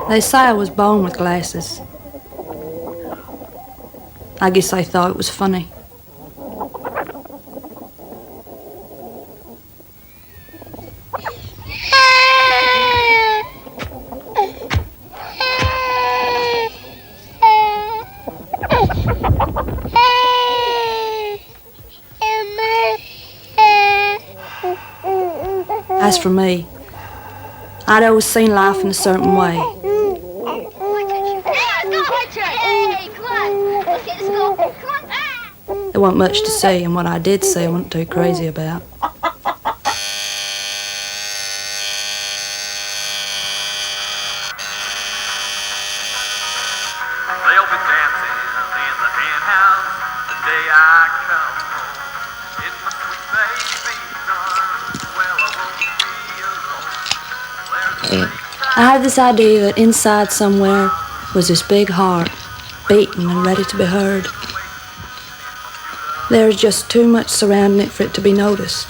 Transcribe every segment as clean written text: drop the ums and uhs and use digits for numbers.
They say I was born with glasses. I guess they thought it was funny. As for me, I'd always seen life in a certain way. There wasn't much to see, and what I did see I wasn't too crazy about. They'll be dancing in the hen house the day I come home. In my sweet baby's arms, well, I won't be alone. I had this idea that inside somewhere was this big heart, beating and ready to be heard. There was just too much surrounding it for it to be noticed.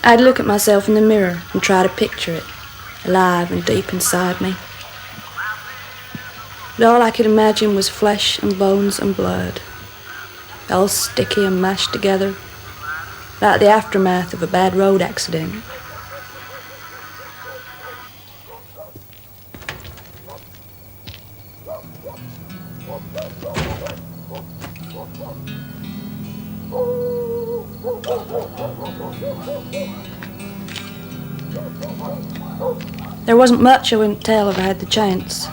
I'd look at myself in the mirror and try to picture it, alive and deep inside me. But all I could imagine was flesh and bones and blood, all sticky and mashed together, like the aftermath of a bad road accident. There wasn't much I wouldn't tell if I had the chance.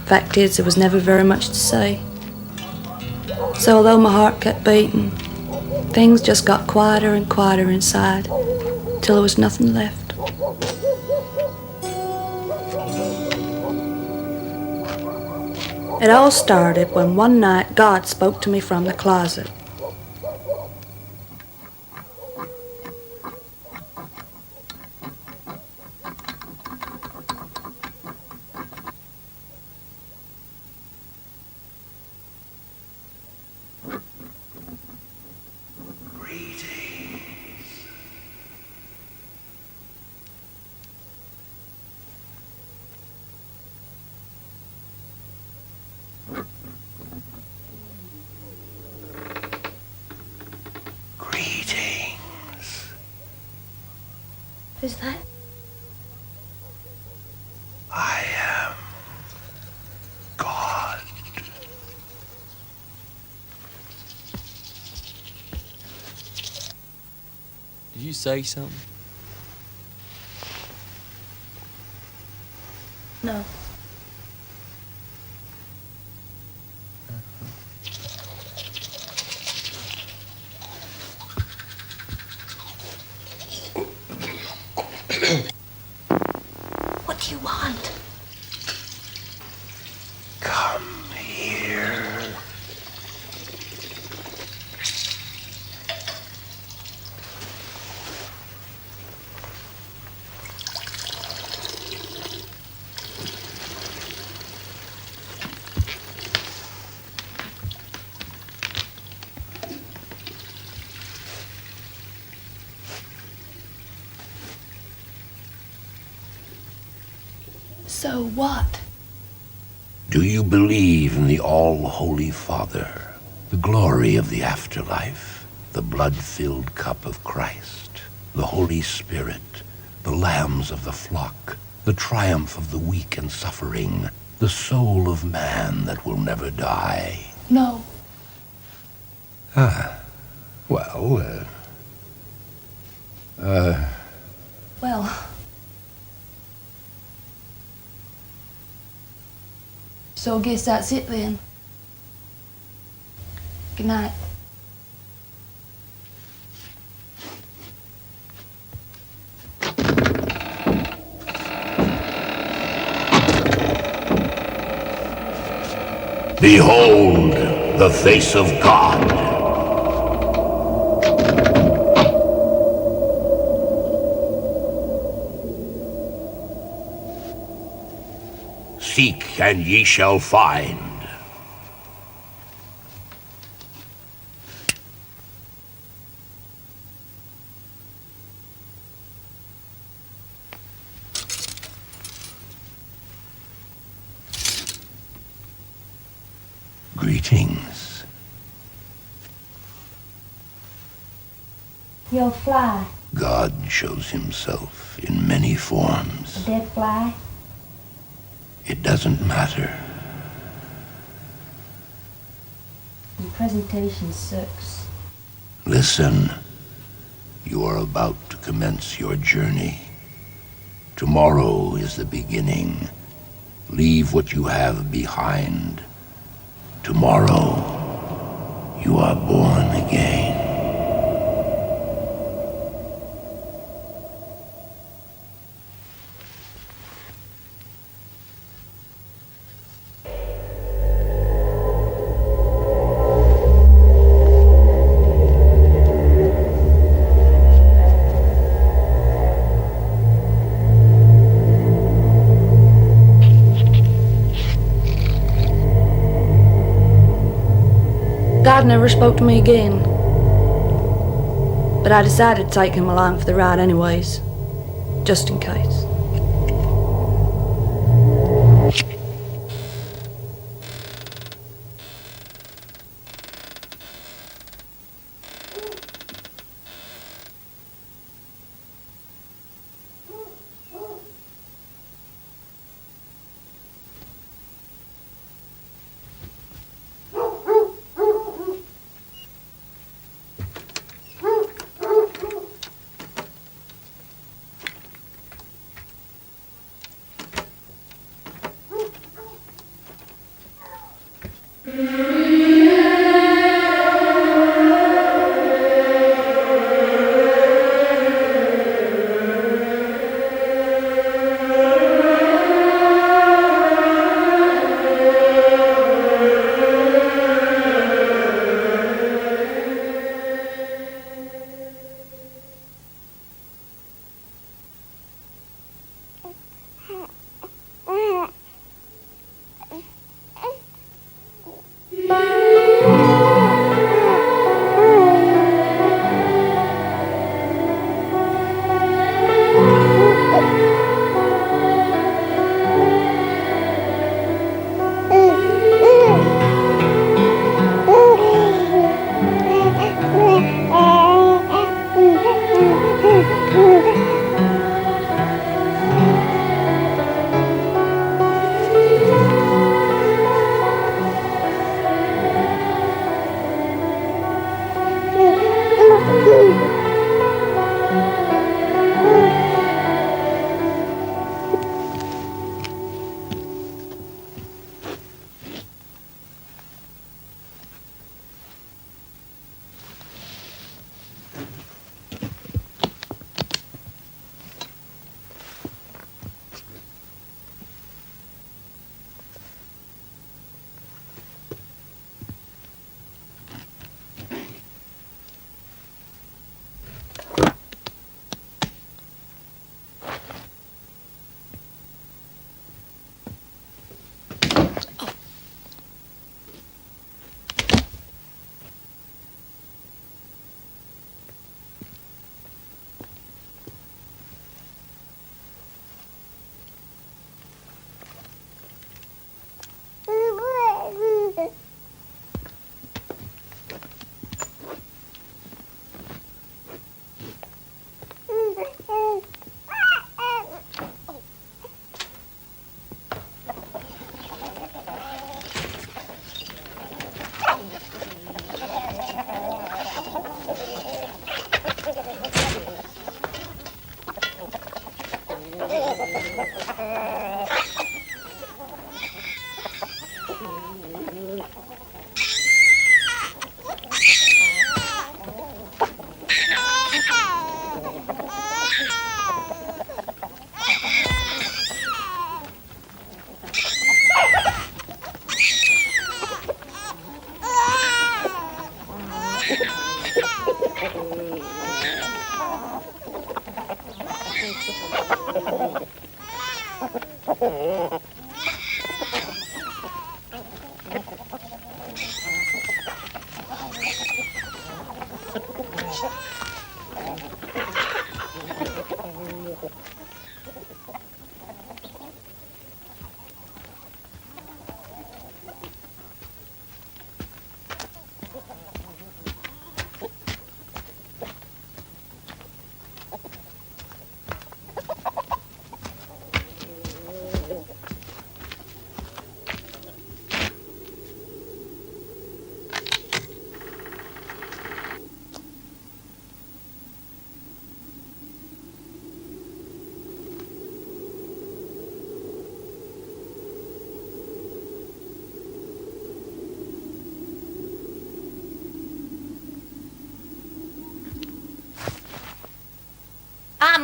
Fact is, there was never very much to say. So although my heart kept beating, things just got quieter and quieter inside, till there was nothing left. It all started when one night God spoke to me from the closet. Who's that? I am God. Did you say something? No. What do you want? Come here. So what? Do you believe in the All-Holy Father, the glory of the afterlife, the blood-filled cup of Christ, the Holy Spirit, the lambs of the flock, the triumph of the weak and suffering, the soul of man that will never die? No. Well, Well. So I guess that's it then. Good night. behold the face of God. Seek, and ye shall find. Greetings. You'll fly. God shows himself in many forms. A dead fly? It doesn't matter. Your presentation sucks. Listen. You are about to commence your journey. Tomorrow is the beginning. Leave what you have behind. Tomorrow, you are born again. God never spoke to me again. But I decided to take him along for the ride anyways, just in case.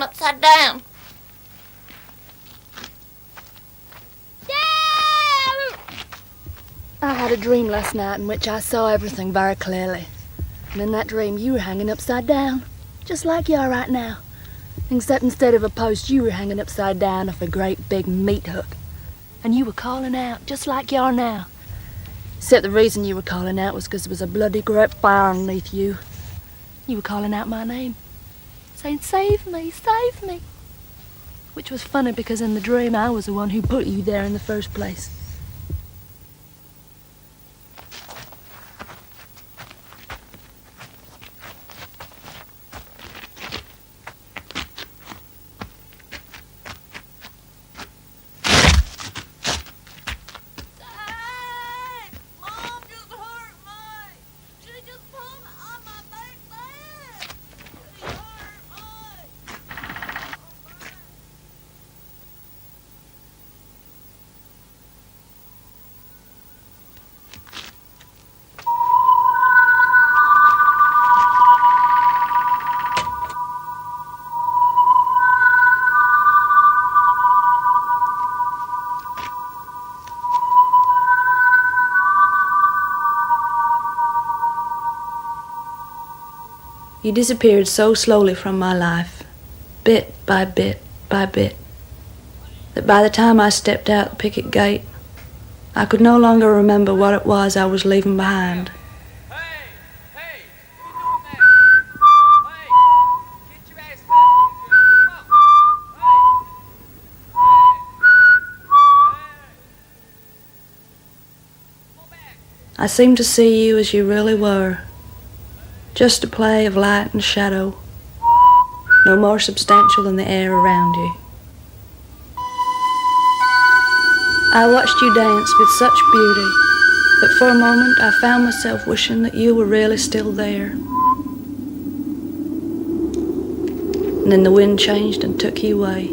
upside down. Dad! I had a dream last night in which I saw everything very clearly. And in that dream, you were hanging upside down, just like you are right now. Except instead of a post, you were hanging upside down off a great big meat hook. And you were calling out, just like you are now. Except the reason you were calling out was because there was a bloody great fire underneath you. You were calling out my name, saying, "Save me, save me." Which was funny because in the dream I was the one who put you there in the first place. You disappeared so slowly from my life, bit by bit by bit, that by the time I stepped out the picket gate, I could no longer remember what it was I was leaving behind. Hey, what you doing there? Hey, get your ass back here. Come on. Hey. I seemed to see you as you really were, just a play of light and shadow, no more substantial than the air around you. I watched you dance with such beauty that for a moment I found myself wishing that you were really still there. And then the wind changed and took you away.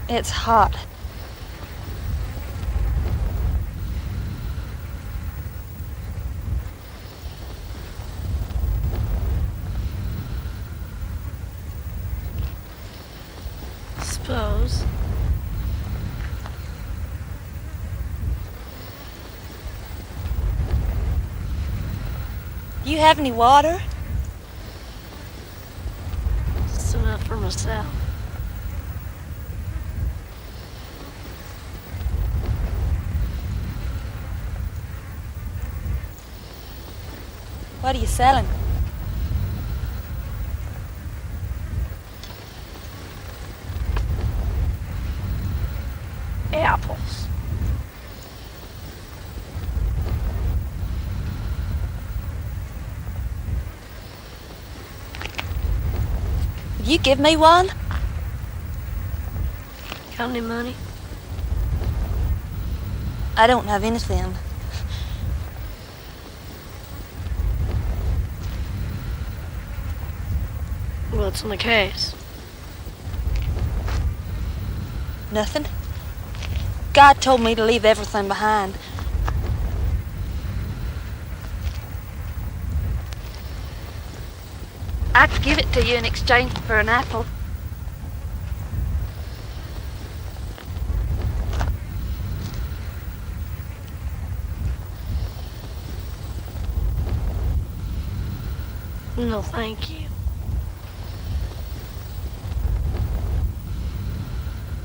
It's hot. Suppose. Do you have any water? Just enough for myself. What are you selling? Apples. Would you give me one? Got any money? I don't have anything. What's in the case? Nothing? God told me to leave everything behind. I'd give it to you in exchange for an apple. No, thank you.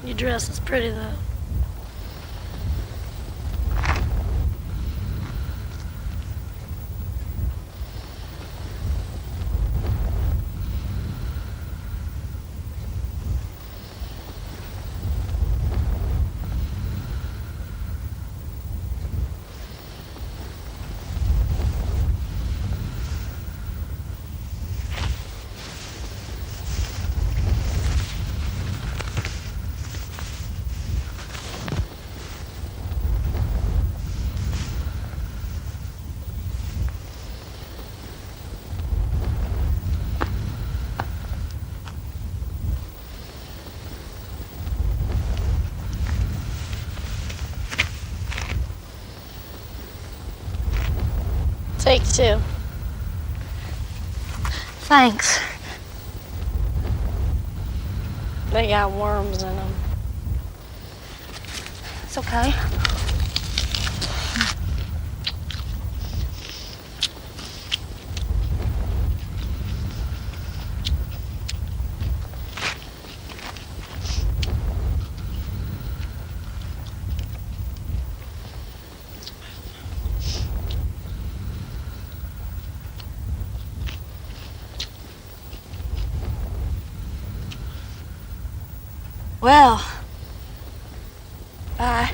Your dress is pretty, though. Take two. Thanks. They got worms in them. It's okay. Well, bye.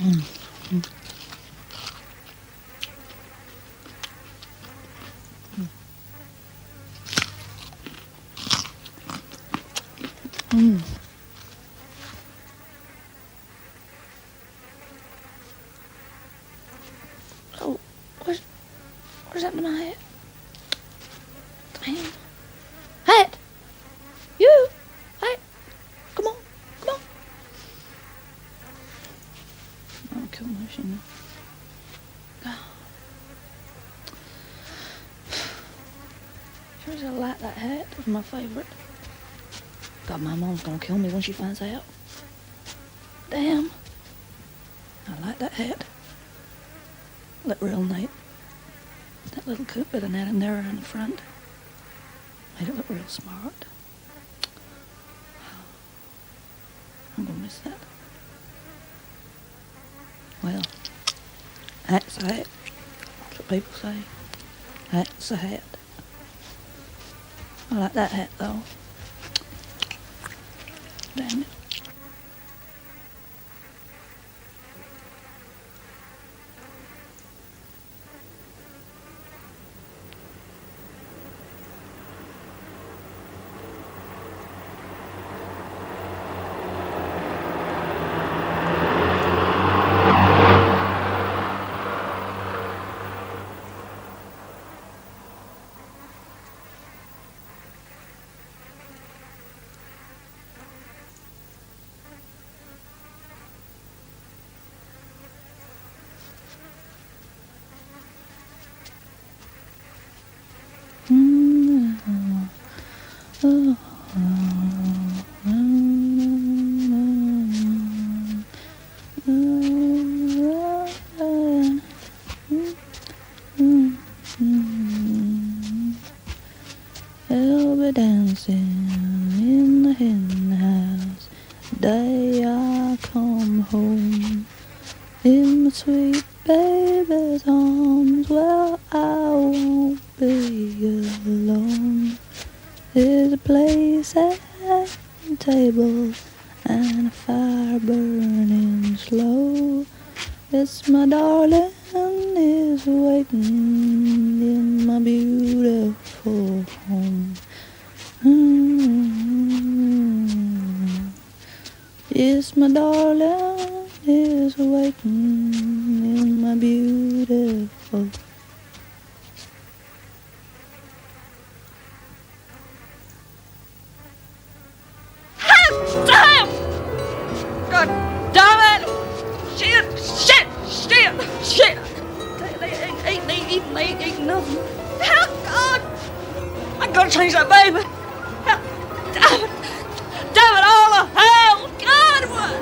Oh, where's that in my hat? Damn. Hat! You! Hat! Come on, come on. Oh, kill my machine. Sure as I like that hat. It was my favorite. God, my mom's gonna kill me when she finds out. Damn. I like that hat. Look real neat. That little coop with a net and there in the front. Made it look real smart. I'm gonna miss that. Well, hat's a hat. That's what people say. Hat's a hat. I like that hat though. Damn it. They'll be dancing in the hen house the day I come home. In my sweet baby's arms, well, I won't be alone. There's a place and a table and a fire burning slow. It's my darling is waiting in my beautiful home. Yes, my darling is waiting in my beautiful. Damn! God damn it! Shit! Shit! Shit! Shit! They ain't eating nothing. Hell, God! I gotta change that baby. Hell, damn it all to hell! God, what?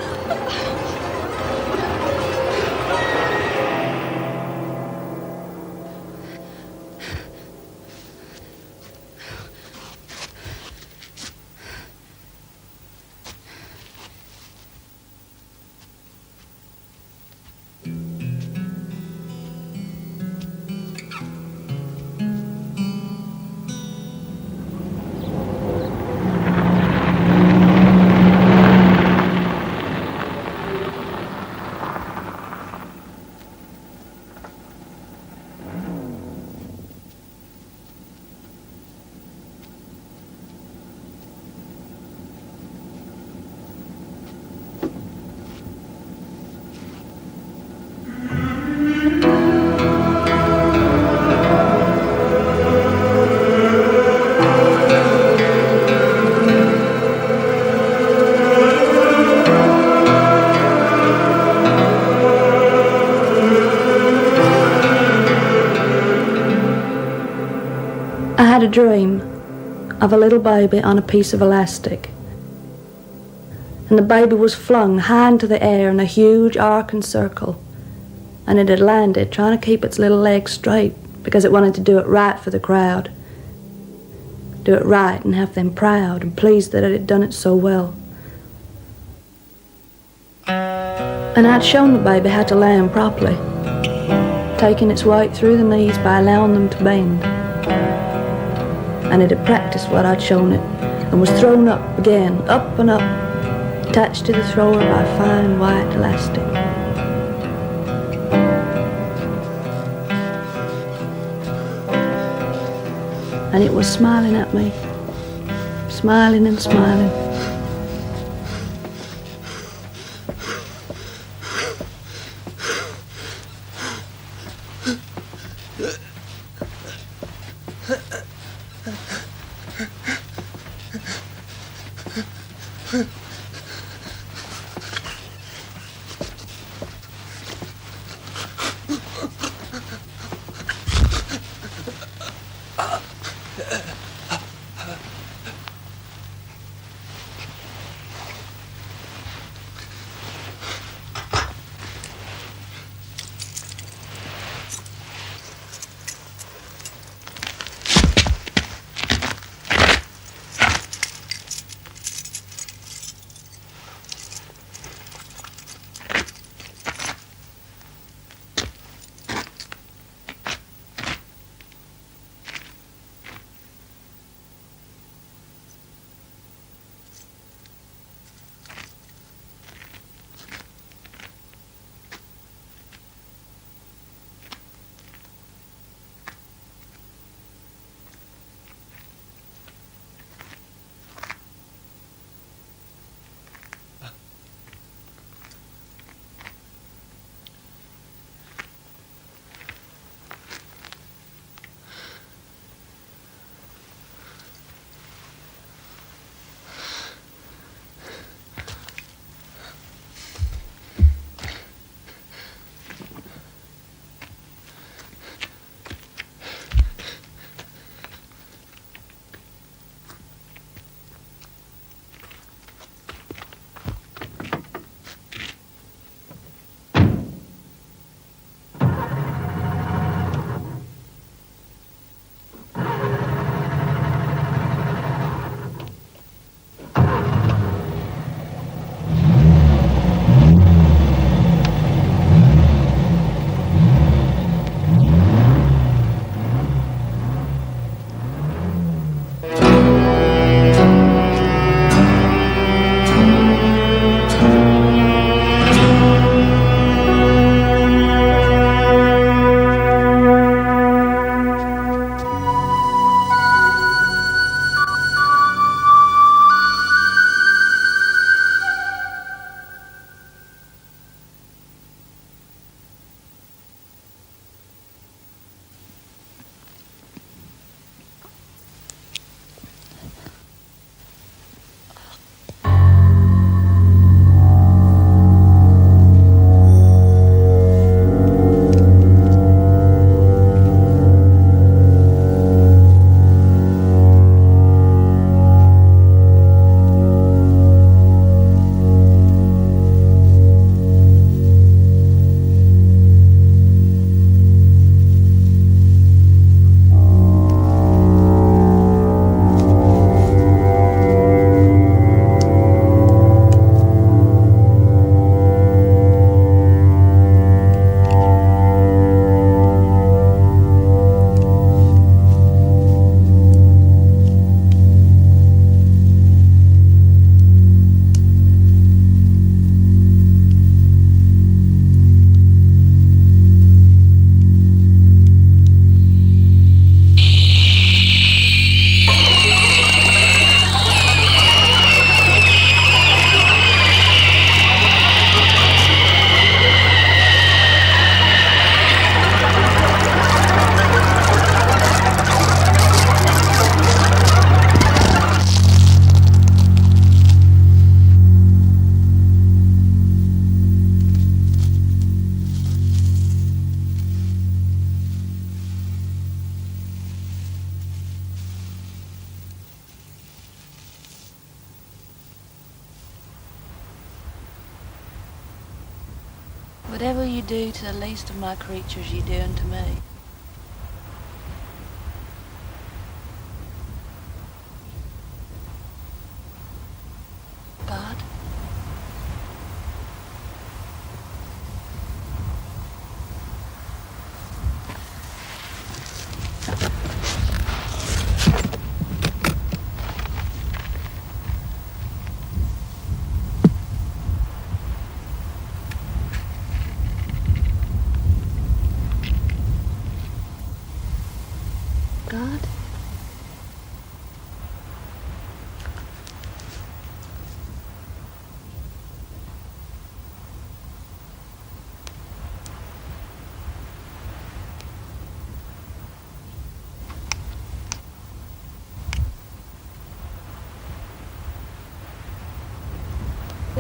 I had a dream of a little baby on a piece of elastic. And the baby was flung high into the air in a huge arcing circle. And it had landed trying to keep its little legs straight because it wanted to do it right for the crowd. Do it right and have them proud and pleased that it had done it so well. And I'd shown the baby how to land properly, taking its weight through the knees by allowing them to bend. And it had practiced what I'd shown it, and was thrown up again, up and up, attached to the thrower by fine white elastic. and it was smiling at me, smiling and smiling. Whatever you do to the least of my creatures, you do unto me. God?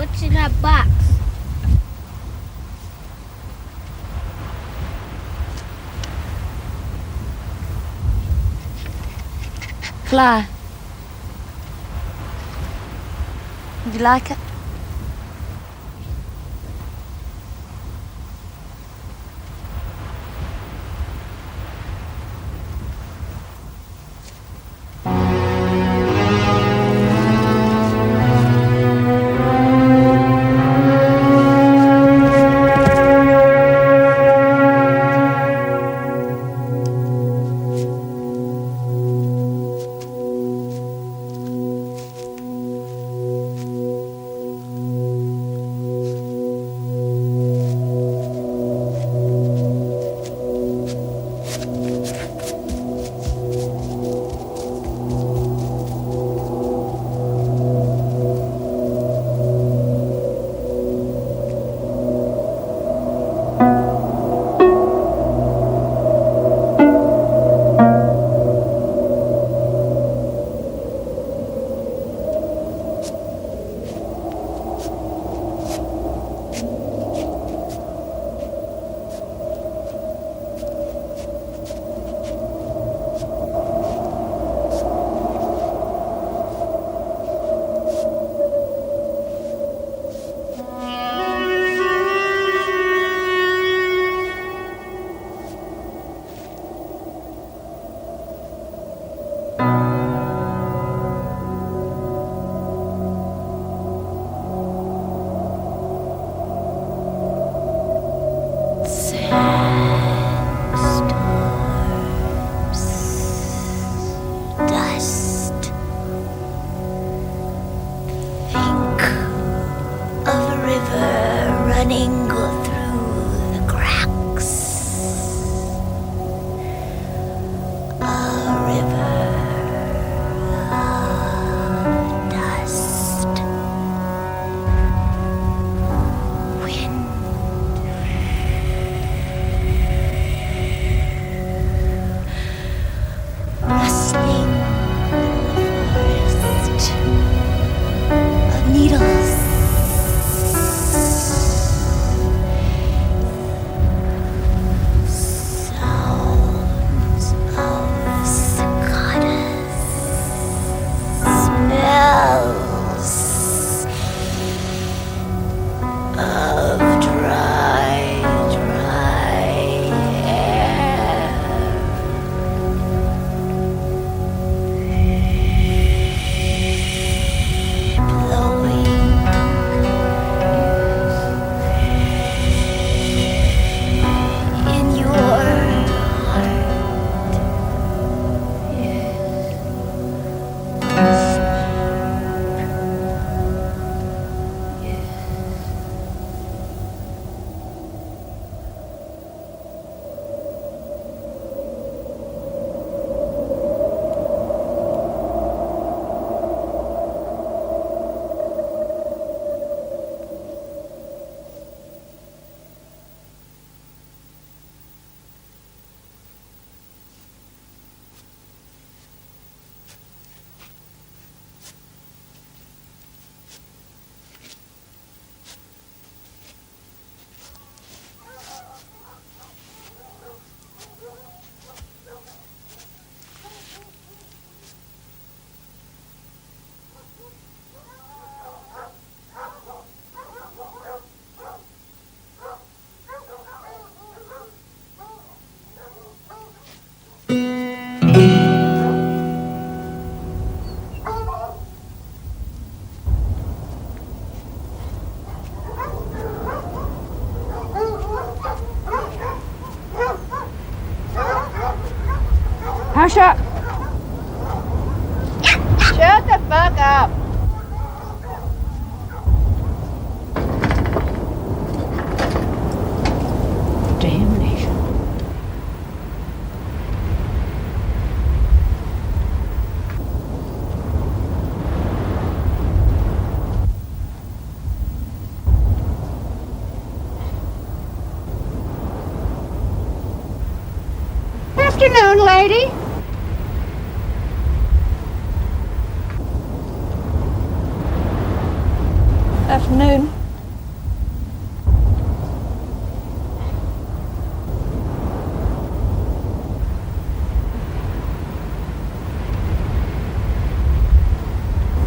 What's in that box? Fly. Would you like it? Hush up! Shut the fuck up! Damnation. Afternoon, lady. afternoon.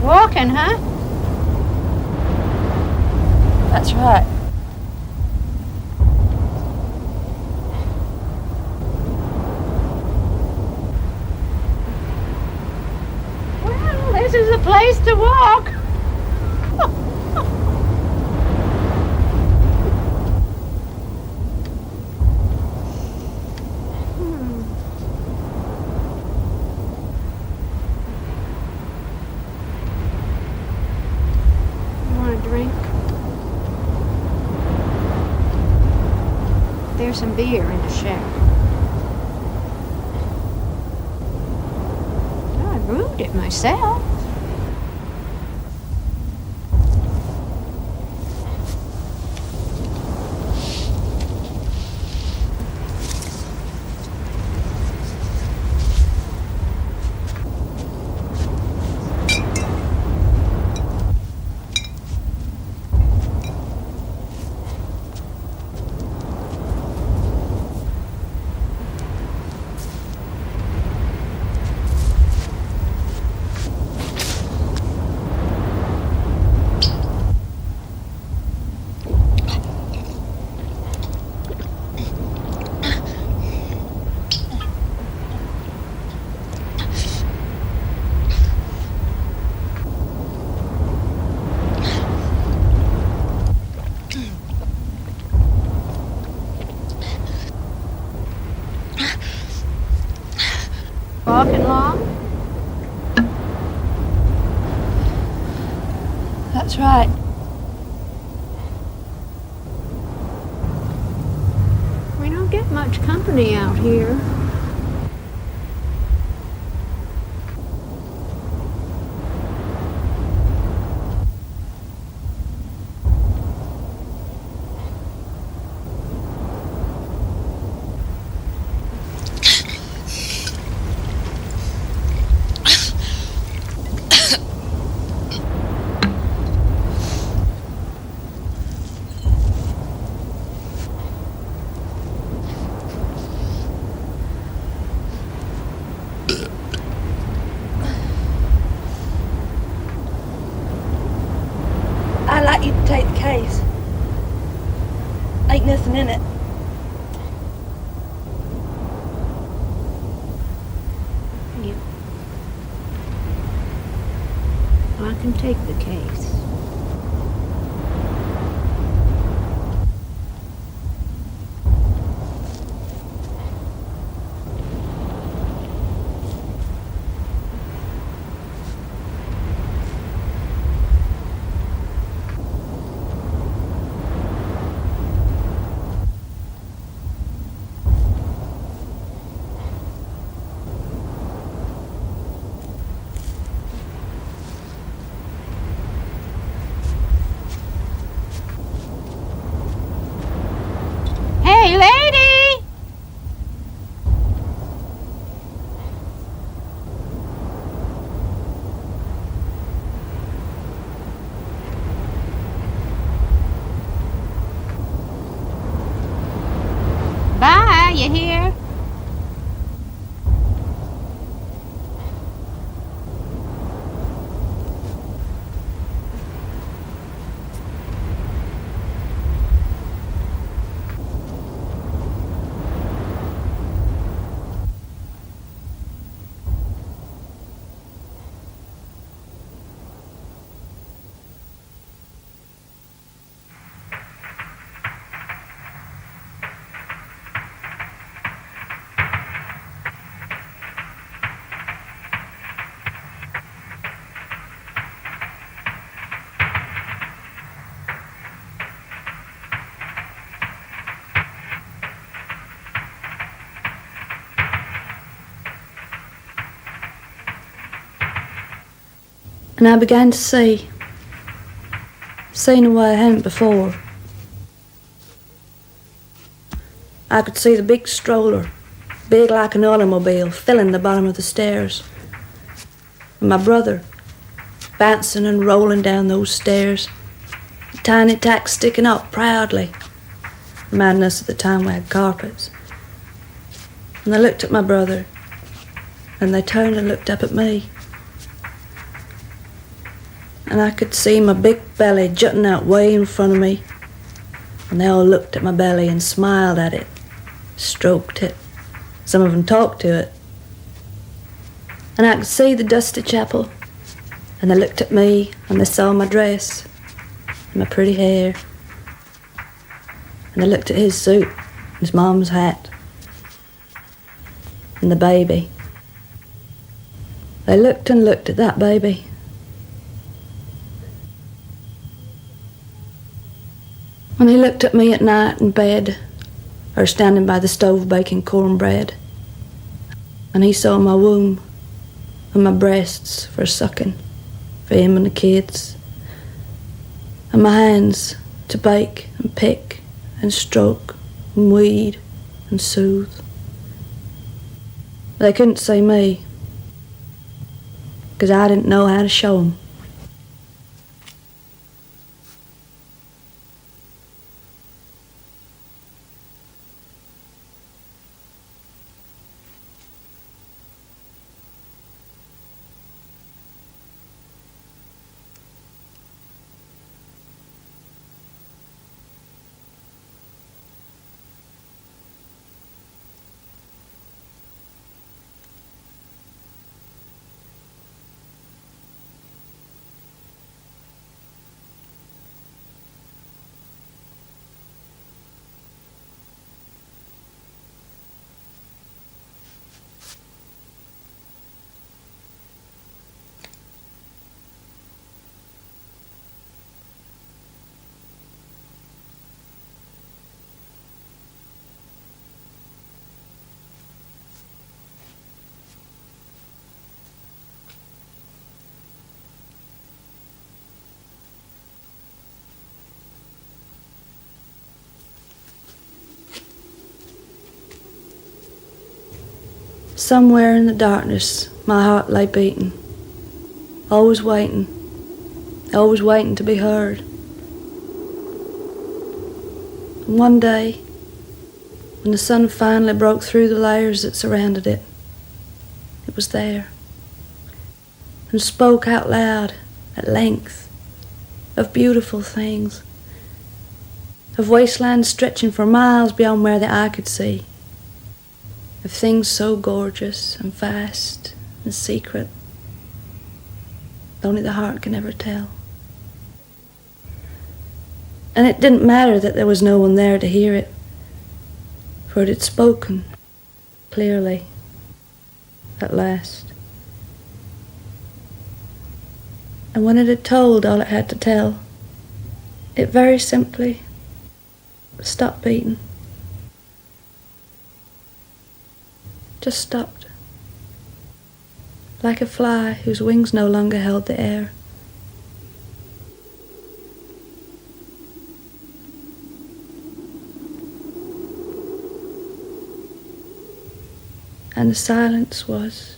Walking, huh? That's right. Well, this is a place to walk. Want a drink? There's some beer in the shack. I brewed it myself. Walking long? That's right. We don't get much company out here. I'd like you to take the case. Ain't nothing in it. You. I can take the case. Hey, lady! Bye, you hear? And I began to see in a way I hadn't before. I could see the big stroller, big like an automobile, filling the bottom of the stairs. And my brother bouncing and rolling down those stairs, tiny tacks sticking up proudly, reminding us of the time we had carpets. And they looked at my brother, and they turned and looked up at me. And I could see my big belly jutting out way in front of me. And they all looked at my belly and smiled at it, stroked it. Some of them talked to it. And I could see the dusty chapel. And they looked at me, and they saw my dress, and my pretty hair. And they looked at his suit, and his mom's hat, and the baby. They looked and looked at that baby. And he looked at me at night in bed, or standing by the stove baking cornbread. And he saw my womb and my breasts for sucking, for him and the kids. And my hands to bake and pick and stroke and weed and soothe. They couldn't see me, 'cause I didn't know how to show 'em. Somewhere in the darkness, my heart lay beating, always waiting to be heard. And one day, when the sun finally broke through the layers that surrounded it, it was there, and spoke out loud, at length, of beautiful things, of wastelands stretching for miles beyond where the eye could see, of things so gorgeous and vast and secret only the heart can ever tell. And it didn't matter that there was no one there to hear it, for it had spoken clearly at last. And when it had told all it had to tell, it very simply stopped beating. Just stopped, like a fly whose wings no longer held the air. And the silence was